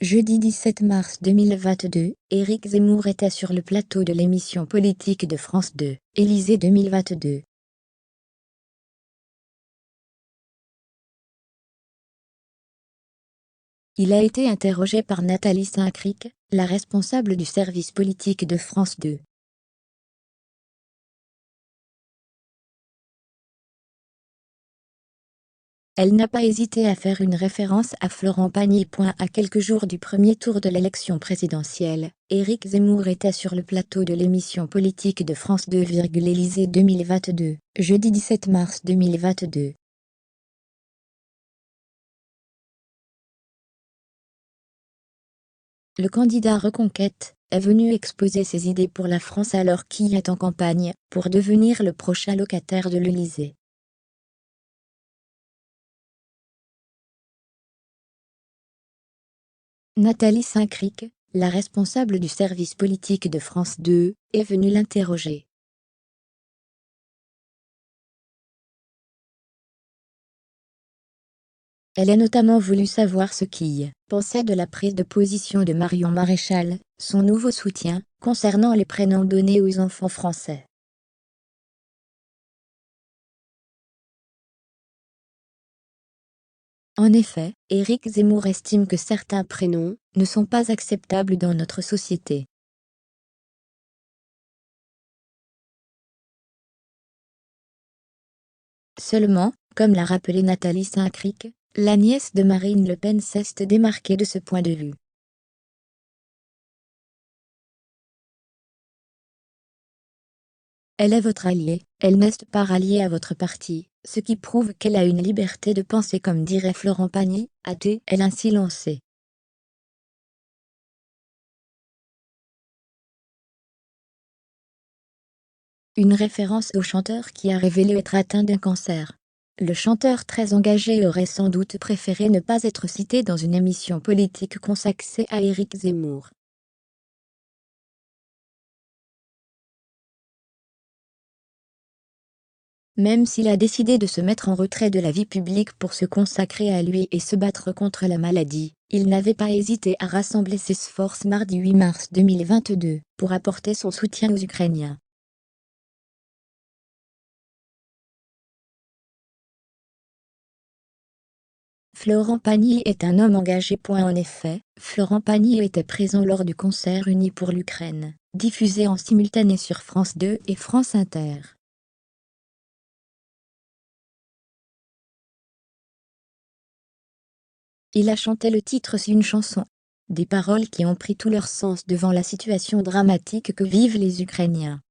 Jeudi 17 mars 2022, Éric Zemmour était sur le plateau de l'émission politique de France 2, Élysée 2022. Il a été interrogé par Nathalie Saint-Cric, la responsable du service politique de France 2. Elle n'a pas hésité à faire une référence à Florent Pagny. À quelques jours du premier tour de l'élection présidentielle, Éric Zemmour était sur le plateau de l'émission politique de France 2, Élysée 2022, jeudi 17 mars 2022. Le candidat Reconquête est venu exposer ses idées pour la France alors qu'il est en campagne pour devenir le prochain locataire de l'Élysée. Nathalie Saint-Cric, la responsable du service politique de France 2, est venue l'interroger. Elle a notamment voulu savoir ce qu'il pensait de la prise de position de Marion Maréchal, son nouveau soutien, concernant les prénoms donnés aux enfants français. En effet, Éric Zemmour estime que certains prénoms ne sont pas acceptables dans notre société. Seulement, comme l'a rappelé Nathalie Saint-Cric, la nièce de Marine Le Pen s'est démarquée de ce point de vue. Elle est votre alliée, elle n'est pas ralliée à votre parti, ce qui prouve qu'elle a une liberté de penser comme dirait Florent Pagny, a-t-elle ainsi lancé. Une référence au chanteur qui a révélé être atteint d'un cancer. Le chanteur très engagé aurait sans doute préféré ne pas être cité dans une émission politique consacrée à Éric Zemmour. Même s'il a décidé de se mettre en retrait de la vie publique pour se consacrer à lui et se battre contre la maladie, il n'avait pas hésité à rassembler ses forces mardi 8 mars 2022 pour apporter son soutien aux Ukrainiens. Florent Pagny est un homme engagé. En effet, Florent Pagny était présent lors du concert Unis pour l'Ukraine, diffusé en simultané sur France 2 et France Inter. Il a chanté le titre C'est une chanson. Des paroles qui ont pris tout leur sens devant la situation dramatique que vivent les Ukrainiens.